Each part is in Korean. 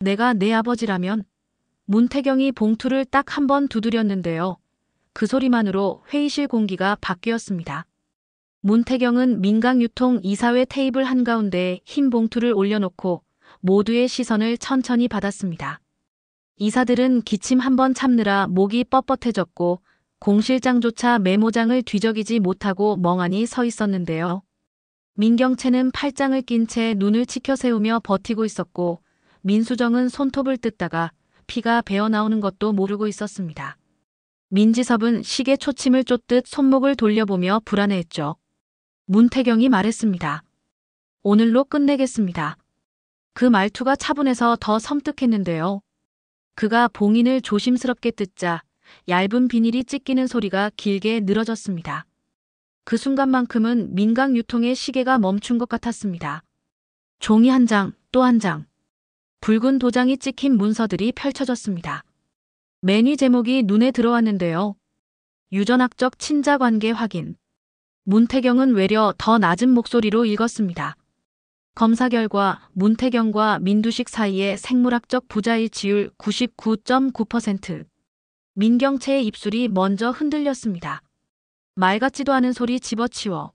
내가 내 아버지라면? 문태경이 봉투를 딱 한 번 두드렸는데요. 그 소리만으로 회의실 공기가 바뀌었습니다. 문태경은 민강유통 이사회 테이블 한가운데에 흰 봉투를 올려놓고 모두의 시선을 천천히 받았습니다. 이사들은 기침 한 번 참느라 목이 뻣뻣해졌고 공실장조차 메모장을 뒤적이지 못하고 멍하니 서 있었는데요. 민경채는 팔짱을 낀 채 눈을 치켜세우며 버티고 있었고 민수정은 손톱을 뜯다가 피가 배어나오는 것도 모르고 있었습니다. 민지섭은 시계 초침을 쫓듯 손목을 돌려보며 불안해했죠. 문태경이 말했습니다. 오늘로 끝내겠습니다. 그 말투가 차분해서 더 섬뜩했는데요. 그가 봉인을 조심스럽게 뜯자 얇은 비닐이 찢기는 소리가 길게 늘어졌습니다. 그 순간만큼은 민강유통의 시계가 멈춘 것 같았습니다. 종이 한 장, 또 한 장. 붉은 도장이 찍힌 문서들이 펼쳐졌습니다. 메뉴 제목이 눈에 들어왔는데요. 유전학적 친자관계 확인. 문태경은 외려 더 낮은 목소리로 읽었습니다. 검사 결과 문태경과 민두식 사이의 생물학적 부자일치율 99.9%. 민경채의 입술이 먼저 흔들렸습니다. 말 같지도 않은 소리 집어치워.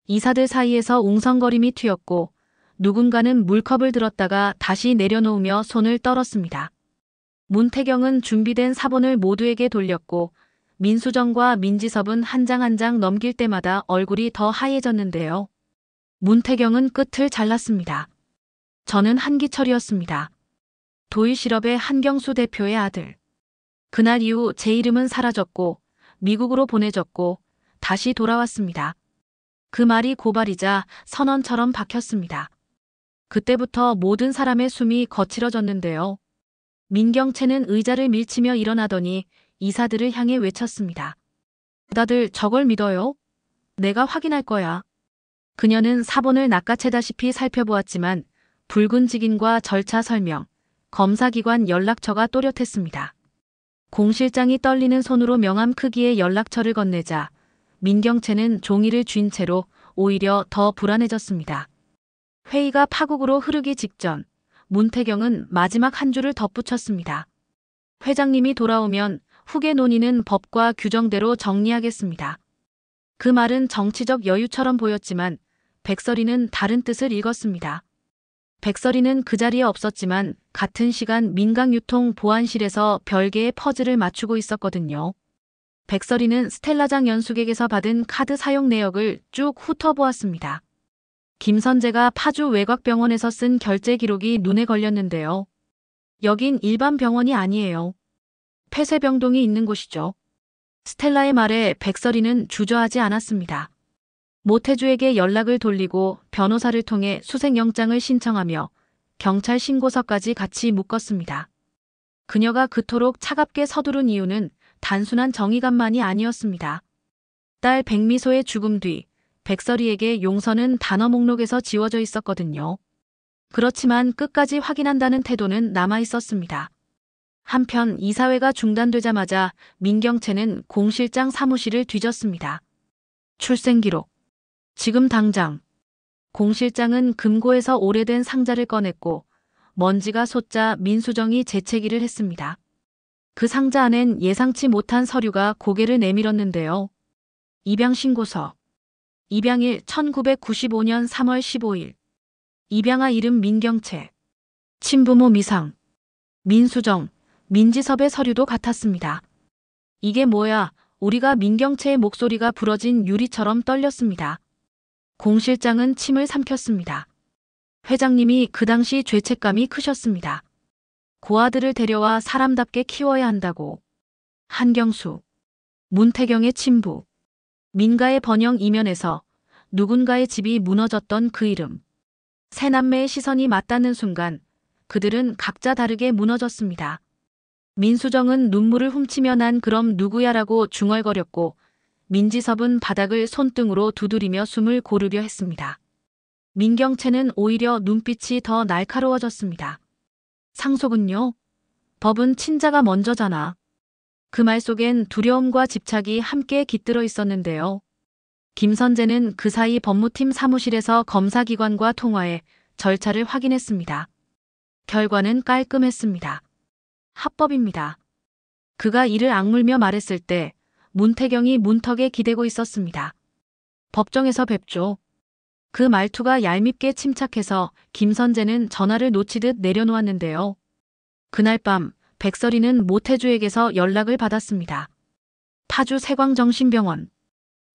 이사들 사이에서 웅성거림이 튀었고 누군가는 물컵을 들었다가 다시 내려놓으며 손을 떨었습니다. 문태경은 준비된 사본을 모두에게 돌렸고 민수정과 민지섭은 한 장 한 장 넘길 때마다 얼굴이 더 하얘졌는데요. 문태경은 끝을 잘랐습니다. 저는 한기철이었습니다. 도일실업의 한경수 대표의 아들. 그날 이후 제 이름은 사라졌고 미국으로 보내졌고 다시 돌아왔습니다. 그 말이 고발이자 선언처럼 박혔습니다. 그때부터 모든 사람의 숨이 거칠어졌는데요. 민경채는 의자를 밀치며 일어나더니 이사들을 향해 외쳤습니다. 다들 저걸 믿어요? 내가 확인할 거야. 그녀는 사본을 낚아채다시피 살펴보았지만 붉은 직인과 절차 설명, 검사기관 연락처가 또렷했습니다. 공실장이 떨리는 손으로 명함 크기의 연락처를 건네자 민경채는 종이를 쥔 채로 오히려 더 불안해졌습니다. 회의가 파국으로 흐르기 직전 문태경은 마지막 한 줄을 덧붙였습니다. 회장님이 돌아오면 후계 논의는 법과 규정대로 정리하겠습니다. 그 말은 정치적 여유처럼 보였지만 백설이는 다른 뜻을 읽었습니다. 백설이는 그 자리에 없었지만 같은 시간 민강유통 보안실에서 별개의 퍼즐을 맞추고 있었거든요. 백설이는 스텔라장 연수객에서 받은 카드 사용 내역을 쭉 훑어보았습니다. 김선재가 파주 외곽병원에서 쓴 결제 기록이 눈에 걸렸는데요. 여긴 일반 병원이 아니에요. 폐쇄병동이 있는 곳이죠. 스텔라의 말에 백설이는 주저하지 않았습니다. 모태주에게 연락을 돌리고 변호사를 통해 수색영장을 신청하며 경찰 신고서까지 같이 묶었습니다. 그녀가 그토록 차갑게 서두른 이유는 단순한 정의감만이 아니었습니다. 딸 백미소의 죽음 뒤 백설이에게 용서는 단어 목록에서 지워져 있었거든요. 그렇지만 끝까지 확인한다는 태도는 남아 있었습니다. 한편 이사회가 중단되자마자 민경채는 공실장 사무실을 뒤졌습니다. 출생기록. 지금 당장. 공실장은 금고에서 오래된 상자를 꺼냈고 먼지가 솟자 민수정이 재채기를 했습니다. 그 상자 안엔 예상치 못한 서류가 고개를 내밀었는데요. 입양신고서. 입양일 1995년 3월 15일. 입양아 이름 민경채. 친부모 미상. 민수정, 민지섭의 서류도 같았습니다. 이게 뭐야? 우리가 민경채의 목소리가 부러진 유리처럼 떨렸습니다. 공실장은 침을 삼켰습니다. 회장님이 그 당시 죄책감이 크셨습니다. 고아들을 데려와 사람답게 키워야 한다고. 한경수. 문태경의 친부. 민가의 번영 이면에서 누군가의 집이 무너졌던 그 이름. 세 남매의 시선이 맞닿는 순간 그들은 각자 다르게 무너졌습니다. 민수정은 눈물을 훔치며 난 그럼 누구야라고 중얼거렸고 민지섭은 바닥을 손등으로 두드리며 숨을 고르려 했습니다. 민경채는 오히려 눈빛이 더 날카로워졌습니다. 상속은요? 법은 친자가 먼저잖아. 그 말 속엔 두려움과 집착이 함께 깃들어 있었는데요. 김선재는 그 사이 법무팀 사무실에서 검사기관과 통화해 절차를 확인했습니다. 결과는 깔끔했습니다. 합법입니다. 그가 이를 악물며 말했을 때 문태경이 문턱에 기대고 있었습니다. 법정에서 뵙죠. 그 말투가 얄밉게 침착해서 김선재는 전화를 놓치듯 내려놓았는데요. 그날 밤 백설이는 모태주에게서 연락을 받았습니다. 파주 세광정신병원.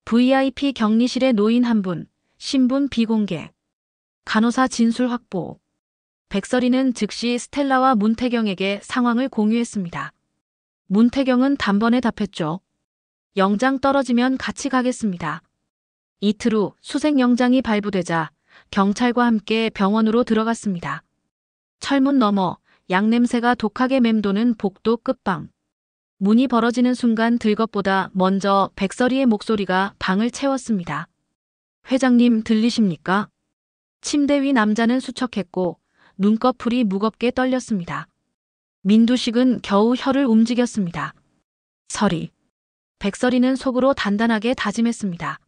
VIP 격리실에 노인 한 분, 신분 비공개. 간호사 진술 확보. 백설이는 즉시 스텔라와 문태경에게 상황을 공유했습니다. 문태경은 단번에 답했죠. 영장 떨어지면 같이 가겠습니다. 이틀 후 수색영장이 발부되자 경찰과 함께 병원으로 들어갔습니다. 철문 너머 양냄새가 독하게 맴도는 복도 끝방. 문이 벌어지는 순간 들것보다 먼저 백설이의 목소리가 방을 채웠습니다. 회장님 들리십니까? 침대 위 남자는 수척했고 눈꺼풀이 무겁게 떨렸습니다. 민두식은 겨우 혀를 움직였습니다. 설이. 백설이는 속으로 단단하게 다짐했습니다.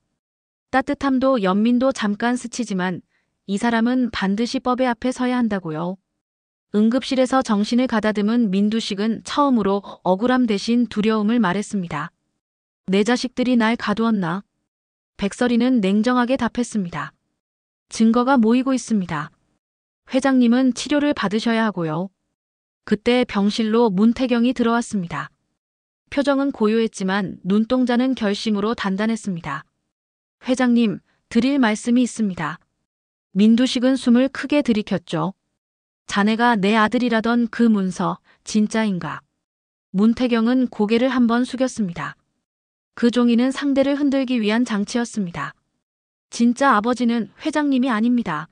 따뜻함도 연민도 잠깐 스치지만 이 사람은 반드시 법의 앞에 서야 한다고요. 응급실에서 정신을 가다듬은 민두식은 처음으로 억울함 대신 두려움을 말했습니다. 내 자식들이 날 가두었나? 백설이는 냉정하게 답했습니다. 증거가 모이고 있습니다. 회장님은 치료를 받으셔야 하고요. 그때 병실로 문태경이 들어왔습니다. 표정은 고요했지만 눈동자는 결심으로 단단했습니다. 회장님, 드릴 말씀이 있습니다. 민두식은 숨을 크게 들이켰죠. 자네가 내 아들이라던 그 문서, 진짜인가? 문태경은 고개를 한번 숙였습니다. 그 종이는 상대를 흔들기 위한 장치였습니다. 진짜 아버지는 회장님이 아닙니다.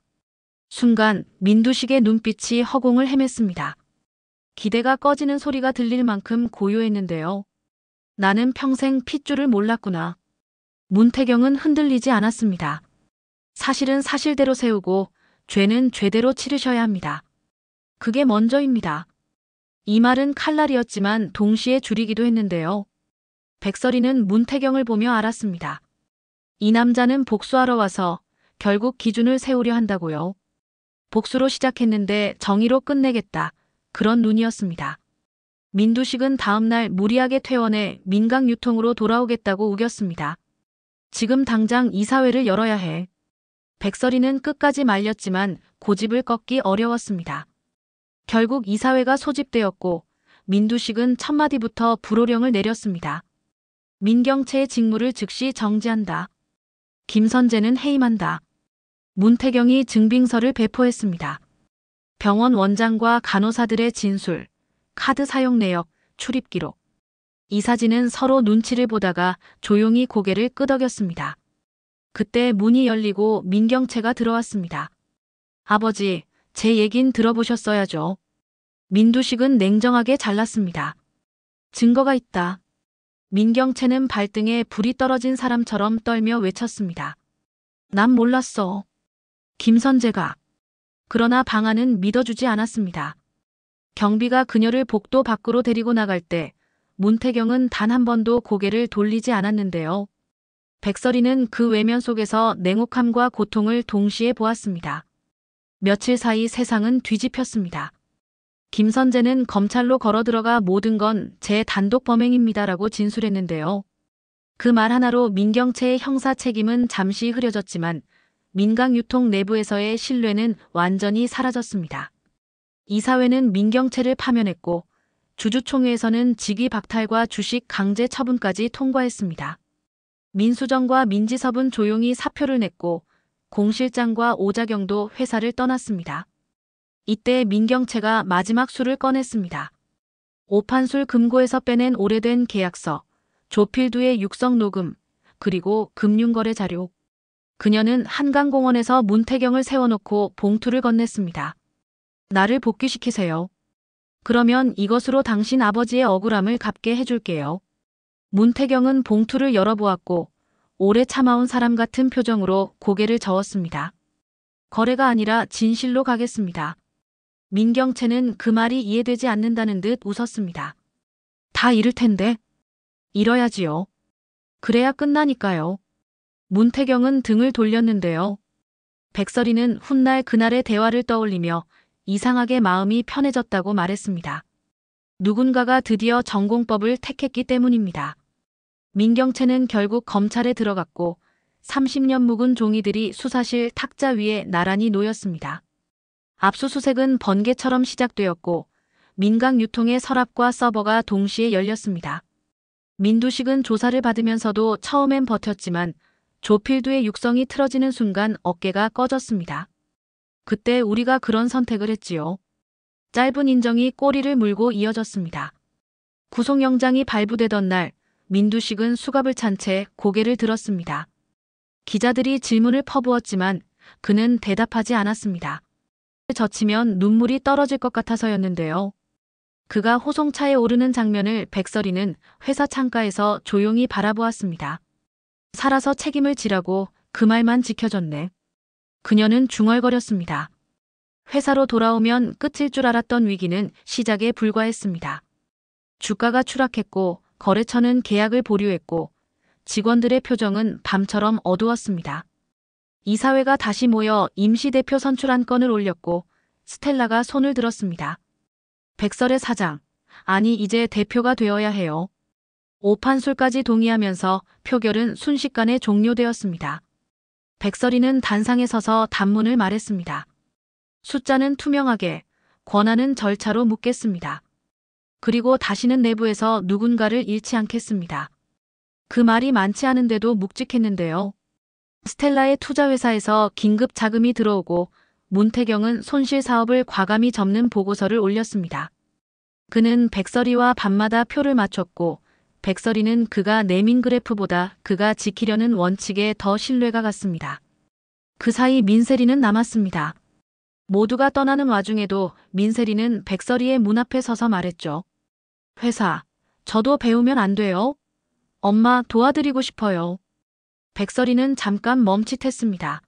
순간 민두식의 눈빛이 허공을 헤맸습니다. 기대가 꺼지는 소리가 들릴 만큼 고요했는데요. 나는 평생 핏줄을 몰랐구나. 문태경은 흔들리지 않았습니다. 사실은 사실대로 세우고 죄는 죄대로 치르셔야 합니다. 그게 먼저입니다. 이 말은 칼날이었지만 동시에 줄이기도 했는데요. 백설이는 문태경을 보며 알았습니다. 이 남자는 복수하러 와서 결국 기준을 세우려 한다고요. 복수로 시작했는데 정의로 끝내겠다. 그런 눈이었습니다. 민두식은 다음날 무리하게 퇴원해 민강유통으로 돌아오겠다고 우겼습니다. 지금 당장 이사회를 열어야 해. 백설이는 끝까지 말렸지만 고집을 꺾기 어려웠습니다. 결국 이사회가 소집되었고 민두식은 첫마디부터 불호령을 내렸습니다. 민경채의 직무를 즉시 정지한다. 김선재는 해임한다. 문태경이 증빙서를 배포했습니다. 병원 원장과 간호사들의 진술, 카드 사용 내역, 출입 기록. 이사진은 서로 눈치를 보다가 조용히 고개를 끄덕였습니다. 그때 문이 열리고 민경채가 들어왔습니다. 아버지, 제 얘긴 들어보셨어야죠. 민두식은 냉정하게 잘랐습니다. 증거가 있다. 민경채는 발등에 불이 떨어진 사람처럼 떨며 외쳤습니다. 난 몰랐어. 김선재가. 그러나 방아는 믿어주지 않았습니다. 경비가 그녀를 복도 밖으로 데리고 나갈 때 문태경은 단 한 번도 고개를 돌리지 않았는데요. 백설이는 그 외면 속에서 냉혹함과 고통을 동시에 보았습니다. 며칠 사이 세상은 뒤집혔습니다. 김선재는 검찰로 걸어들어가 모든 건 제 단독 범행입니다라고 진술했는데요. 그 말 하나로 민경채의 형사 책임은 잠시 흐려졌지만 민강유통 내부에서의 신뢰는 완전히 사라졌습니다. 이사회는 민경채를 파면했고 주주총회에서는 직위 박탈과 주식 강제 처분까지 통과했습니다. 민수정과 민지섭은 조용히 사표를 냈고 공 실장과 오자경도 회사를 떠났습니다. 이때 민경채가 마지막 술을 꺼냈습니다. 오판술 금고에서 빼낸 오래된 계약서, 조필두의 육성 녹음, 그리고 금융거래 자료. 그녀는 한강공원에서 문태경을 세워놓고 봉투를 건넸습니다. 나를 복귀시키세요. 그러면 이것으로 당신 아버지의 억울함을 갚게 해줄게요. 문태경은 봉투를 열어보았고 오래 참아온 사람 같은 표정으로 고개를 저었습니다. 거래가 아니라 진실로 가겠습니다. 민경채는 그 말이 이해되지 않는다는 듯 웃었습니다. 다 잃을 텐데. 잃어야지요. 그래야 끝나니까요. 문태경은 등을 돌렸는데요. 백설이는 훗날 그날의 대화를 떠올리며 이상하게 마음이 편해졌다고 말했습니다. 누군가가 드디어 전공법을 택했기 때문입니다. 민경채는 결국 검찰에 들어갔고 30년 묵은 종이들이 수사실 탁자 위에 나란히 놓였습니다. 압수수색은 번개처럼 시작되었고 민강 유통의 서랍과 서버가 동시에 열렸습니다. 민두식은 조사를 받으면서도 처음엔 버텼지만 조필두의 육성이 틀어지는 순간 어깨가 꺼졌습니다. 그때 우리가 그런 선택을 했지요. 짧은 인정이 꼬리를 물고 이어졌습니다. 구속영장이 발부되던 날 민두식은 수갑을 찬 채 고개를 들었습니다. 기자들이 질문을 퍼부었지만 그는 대답하지 않았습니다. 젖히면 눈물이 떨어질 것 같아서였는데요. 그가 호송차에 오르는 장면을 백설이는 회사 창가에서 조용히 바라보았습니다. 살아서 책임을 지라고 그 말만 지켜줬네. 그녀는 중얼거렸습니다. 회사로 돌아오면 끝일 줄 알았던 위기는 시작에 불과했습니다. 주가가 추락했고 거래처는 계약을 보류했고 직원들의 표정은 밤처럼 어두웠습니다. 이사회가 다시 모여 임시대표 선출안 건을 올렸고 스텔라가 손을 들었습니다. 백설의 사장, 아니 이제 대표가 되어야 해요. 오판술까지 동의하면서 표결은 순식간에 종료되었습니다. 백설이는 단상에 서서 단문을 말했습니다. 숫자는 투명하게, 권한은 절차로 묻겠습니다. 그리고 다시는 내부에서 누군가를 잃지 않겠습니다. 그 말이 많지 않은데도 묵직했는데요. 스텔라의 투자회사에서 긴급 자금이 들어오고 문태경은 손실 사업을 과감히 접는 보고서를 올렸습니다. 그는 백설이와 밤마다 표를 맞췄고 백설이는 그가 내민 그래프보다 그가 지키려는 원칙에 더 신뢰가 갔습니다. 그 사이 민세리는 남았습니다. 모두가 떠나는 와중에도 민세리는 백설이의 문 앞에 서서 말했죠. 회사, 저도 배우면 안 돼요? 엄마 도와드리고 싶어요. 백설이는 잠깐 멈칫했습니다.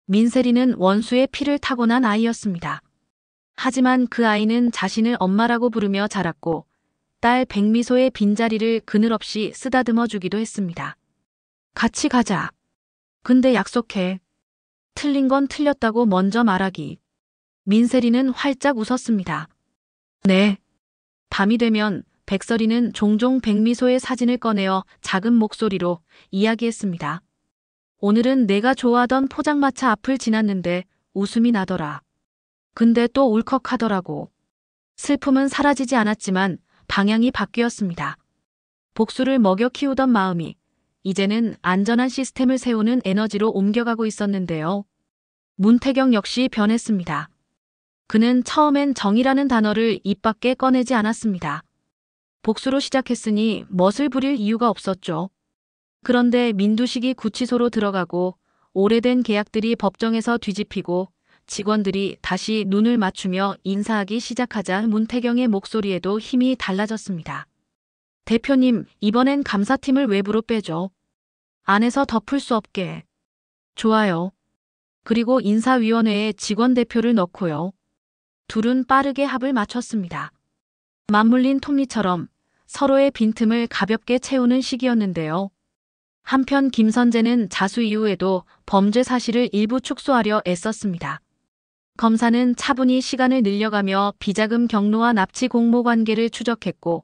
민세리는 원수의 피를 타고난 아이였습니다. 하지만 그 아이는 자신을 엄마라고 부르며 자랐고 딸 백미소의 빈자리를 그늘없이 쓰다듬어 주기도 했습니다. 같이 가자. 근데 약속해. 틀린 건 틀렸다고 먼저 말하기. 민세리는 활짝 웃었습니다. 네. 밤이 되면 백설이는 종종 백미소의 사진을 꺼내어 작은 목소리로 이야기했습니다. 오늘은 내가 좋아하던 포장마차 앞을 지났는데 웃음이 나더라. 근데 또 울컥하더라고. 슬픔은 사라지지 않았지만 방향이 바뀌었습니다. 복수를 먹여 키우던 마음이 이제는 안전한 시스템을 세우는 에너지로 옮겨가고 있었는데요. 문태경 역시 변했습니다. 그는 처음엔 정의라는 단어를 입 밖에 꺼내지 않았습니다. 복수로 시작했으니 멋을 부릴 이유가 없었죠. 그런데 민두식이 구치소로 들어가고 오래된 계약들이 법정에서 뒤집히고 직원들이 다시 눈을 맞추며 인사하기 시작하자 문태경의 목소리에도 힘이 달라졌습니다. 대표님, 이번엔 감사팀을 외부로 빼죠. 안에서 덮을 수 없게. 좋아요. 그리고 인사위원회에 직원 대표를 넣고요. 둘은 빠르게 합을 맞췄습니다. 맞물린 톱니처럼 서로의 빈틈을 가볍게 채우는 시기였는데요. 한편 김선재는 자수 이후에도 범죄 사실을 일부 축소하려 애썼습니다. 검사는 차분히 시간을 늘려가며 비자금 경로와 납치 공모 관계를 추적했고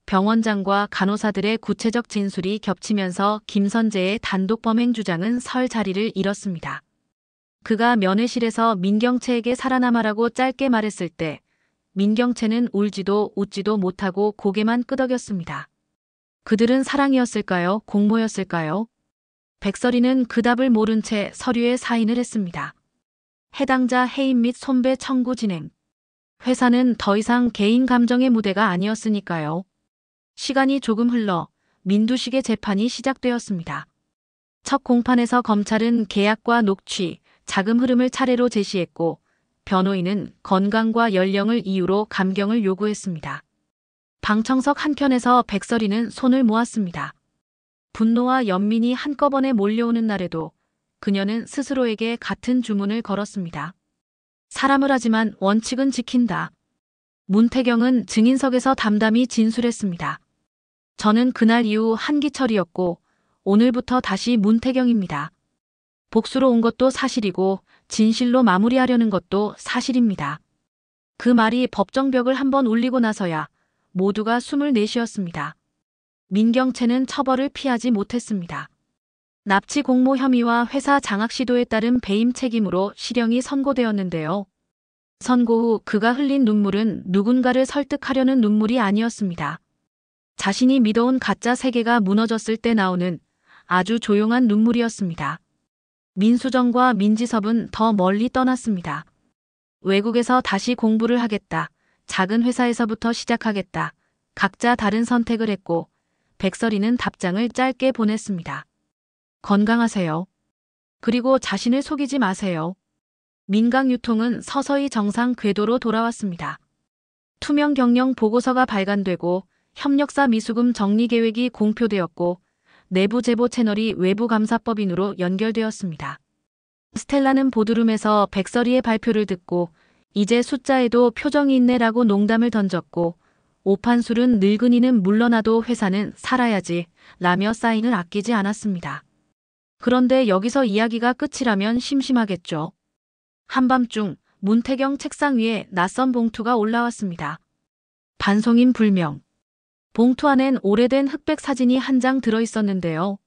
병원장과 간호사들의 구체적 진술이 겹치면서 김선재의 단독 범행 주장은 설 자리를 잃었습니다. 그가 면회실에서 민경채에게 살아남아라고 짧게 말했을 때 민경채는 울지도 웃지도 못하고 고개만 끄덕였습니다. 그들은 사랑이었을까요? 공모였을까요? 백설이는 그 답을 모른 채 서류에 사인을 했습니다. 해당자 해임 및 손배 청구 진행. 회사는 더 이상 개인 감정의 무대가 아니었으니까요. 시간이 조금 흘러 민두식의 재판이 시작되었습니다. 첫 공판에서 검찰은 계약과 녹취, 자금 흐름을 차례로 제시했고 변호인은 건강과 연령을 이유로 감경을 요구했습니다. 방청석 한켠에서 백설이는 손을 모았습니다. 분노와 연민이 한꺼번에 몰려오는 날에도 그녀는 스스로에게 같은 주문을 걸었습니다. 사람을 하지만 원칙은 지킨다. 문태경은 증인석에서 담담히 진술했습니다. 저는 그날 이후 한기철이었고 오늘부터 다시 문태경입니다. 복수로 온 것도 사실이고 진실로 마무리하려는 것도 사실입니다. 그 말이 법정벽을 한번 울리고 나서야 모두가 숨을 내쉬었습니다. 민경채는 처벌을 피하지 못했습니다. 납치 공모 혐의와 회사 장악 시도에 따른 배임 책임으로 실형이 선고되었는데요. 선고 후 그가 흘린 눈물은 누군가를 설득하려는 눈물이 아니었습니다. 자신이 믿어온 가짜 세계가 무너졌을 때 나오는 아주 조용한 눈물이었습니다. 민수정과 민지섭은 더 멀리 떠났습니다. 외국에서 다시 공부를 하겠다. 작은 회사에서부터 시작하겠다. 각자 다른 선택을 했고 백설이는 답장을 짧게 보냈습니다. 건강하세요. 그리고 자신을 속이지 마세요. 민강유통은 서서히 정상 궤도로 돌아왔습니다. 투명 경영 보고서가 발간되고 협력사 미수금 정리 계획이 공표되었고 내부 제보 채널이 외부 감사법인으로 연결되었습니다. 스텔라는 보드룸에서 백설이의 발표를 듣고 이제 숫자에도 표정이 있네라고 농담을 던졌고 오판술은 늙은이는 물러나도 회사는 살아야지 라며 사인을 아끼지 않았습니다. 그런데 여기서 이야기가 끝이라면 심심하겠죠. 한밤중 문태경 책상 위에 낯선 봉투가 올라왔습니다. 반송인 불명. 봉투 안엔 오래된 흑백 사진이 한 장 들어있었는데요.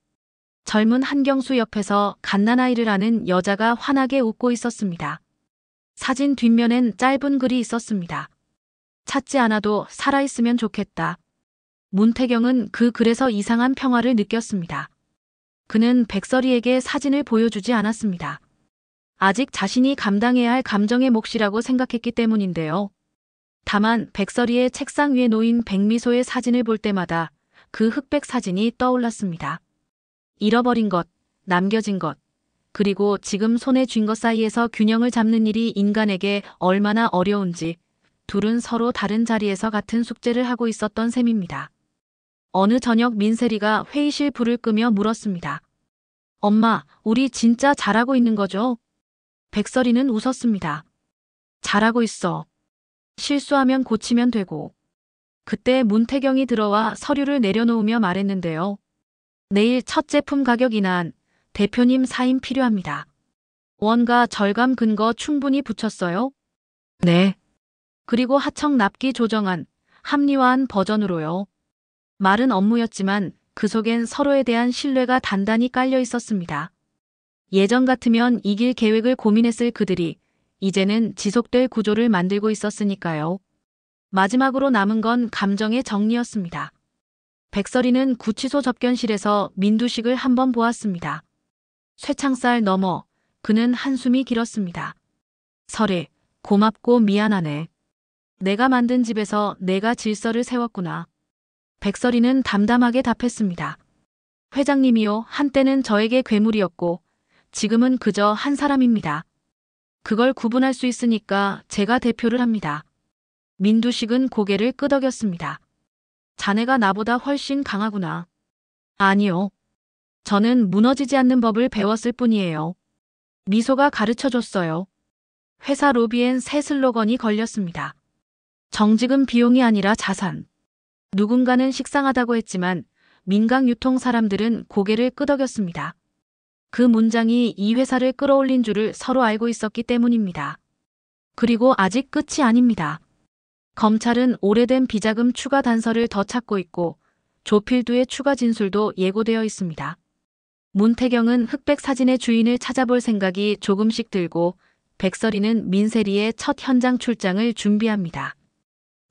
젊은 한경수 옆에서 갓난아이를 아는 여자가 환하게 웃고 있었습니다. 사진 뒷면엔 짧은 글이 있었습니다. 찾지 않아도 살아있으면 좋겠다. 문태경은 그 글에서 이상한 평화를 느꼈습니다. 그는 백설이에게 사진을 보여주지 않았습니다. 아직 자신이 감당해야 할 감정의 몫이라고 생각했기 때문인데요. 다만 백설이의 책상 위에 놓인 백미소의 사진을 볼 때마다 그 흑백 사진이 떠올랐습니다. 잃어버린 것, 남겨진 것, 그리고 지금 손에 쥔 것 사이에서 균형을 잡는 일이 인간에게 얼마나 어려운지 둘은 서로 다른 자리에서 같은 숙제를 하고 있었던 셈입니다. 어느 저녁 민세리가 회의실 불을 끄며 물었습니다. 엄마, 우리 진짜 잘하고 있는 거죠? 백설이는 웃었습니다. 잘하고 있어. 실수하면 고치면 되고. 그때 문태경이 들어와 서류를 내려놓으며 말했는데요. 내일 첫 제품 가격 인하한 대표님 사인 필요합니다. 원가 절감 근거 충분히 붙였어요? 네. 그리고 하청 납기 조정안, 합리화한 버전으로요. 말은 업무였지만 그 속엔 서로에 대한 신뢰가 단단히 깔려 있었습니다. 예전 같으면 이길 계획을 고민했을 그들이 이제는 지속될 구조를 만들고 있었으니까요. 마지막으로 남은 건 감정의 정리였습니다. 백설이는 구치소 접견실에서 민두식을 한번 보았습니다. 쇠창살 너머 그는 한숨이 길었습니다. 설에 고맙고 미안하네. 내가 만든 집에서 내가 질서를 세웠구나. 백설이는 담담하게 답했습니다. 회장님이요, 한때는 저에게 괴물이었고 지금은 그저 한 사람입니다. 그걸 구분할 수 있으니까 제가 대표를 합니다. 민두식은 고개를 끄덕였습니다. 자네가 나보다 훨씬 강하구나. 아니요. 저는 무너지지 않는 법을 배웠을 뿐이에요. 미소가 가르쳐줬어요. 회사 로비엔 새 슬로건이 걸렸습니다. 정직은 비용이 아니라 자산. 누군가는 식상하다고 했지만 민강유통 사람들은 고개를 끄덕였습니다. 그 문장이 이 회사를 끌어올린 줄을 서로 알고 있었기 때문입니다. 그리고 아직 끝이 아닙니다. 검찰은 오래된 비자금 추가 단서를 더 찾고 있고 조필두의 추가 진술도 예고되어 있습니다. 문태경은 흑백 사진의 주인을 찾아볼 생각이 조금씩 들고 백설이는 민세리의 첫 현장 출장을 준비합니다.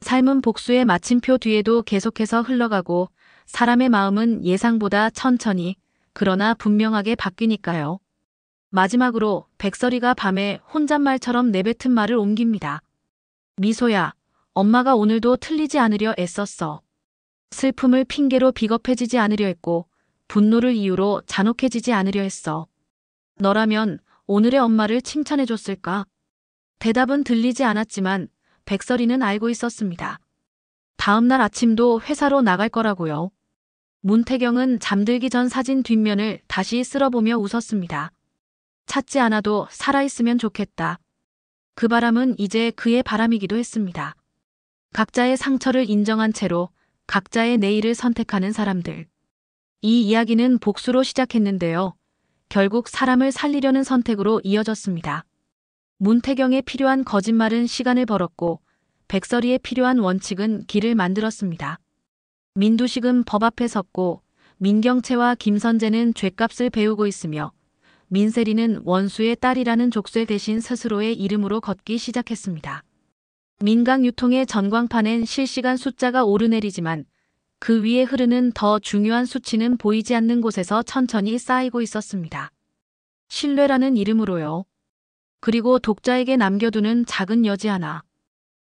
삶은 복수의 마침표 뒤에도 계속해서 흘러가고 사람의 마음은 예상보다 천천히 그러나 분명하게 바뀌니까요. 마지막으로 백설이가 밤에 혼잣말처럼 내뱉은 말을 옮깁니다. 미소야, 엄마가 오늘도 틀리지 않으려 애썼어. 슬픔을 핑계로 비겁해지지 않으려 했고 분노를 이유로 잔혹해지지 않으려 했어. 너라면 오늘의 엄마를 칭찬해줬을까? 대답은 들리지 않았지만 백설이는 알고 있었습니다. 다음 날 아침도 회사로 나갈 거라고요. 문태경은 잠들기 전 사진 뒷면을 다시 쓸어보며 웃었습니다. 찾지 않아도 살아있으면 좋겠다. 그 바람은 이제 그의 바람이기도 했습니다. 각자의 상처를 인정한 채로 각자의 내일을 선택하는 사람들. 이 이야기는 복수로 시작했는데요. 결국 사람을 살리려는 선택으로 이어졌습니다. 문태경에 필요한 거짓말은 시간을 벌었고 백설이에 필요한 원칙은 길을 만들었습니다. 민두식은 법 앞에 섰고 민경채와 김선재는 죗값을 배우고 있으며 민세리는 원수의 딸이라는 족쇄 대신 스스로의 이름으로 걷기 시작했습니다. 민강 유통의 전광판엔 실시간 숫자가 오르내리지만 그 위에 흐르는 더 중요한 수치는 보이지 않는 곳에서 천천히 쌓이고 있었습니다. 신뢰라는 이름으로요. 그리고 독자에게 남겨두는 작은 여지 하나.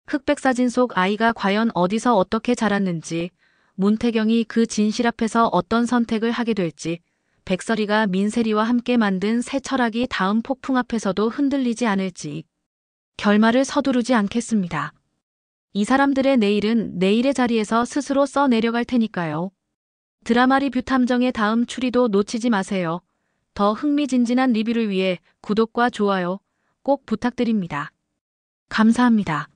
흑백 사진 속 아이가 과연 어디서 어떻게 자랐는지, 문태경이 그 진실 앞에서 어떤 선택을 하게 될지, 백설이가 민세리와 함께 만든 새 철학이 다음 폭풍 앞에서도 흔들리지 않을지 결말을 서두르지 않겠습니다. 이 사람들의 내일은 내일의 자리에서 스스로 써내려갈 테니까요. 드라마 리뷰 탐정의 다음 추리도 놓치지 마세요. 더 흥미진진한 리뷰를 위해 구독과 좋아요 꼭 부탁드립니다. 감사합니다.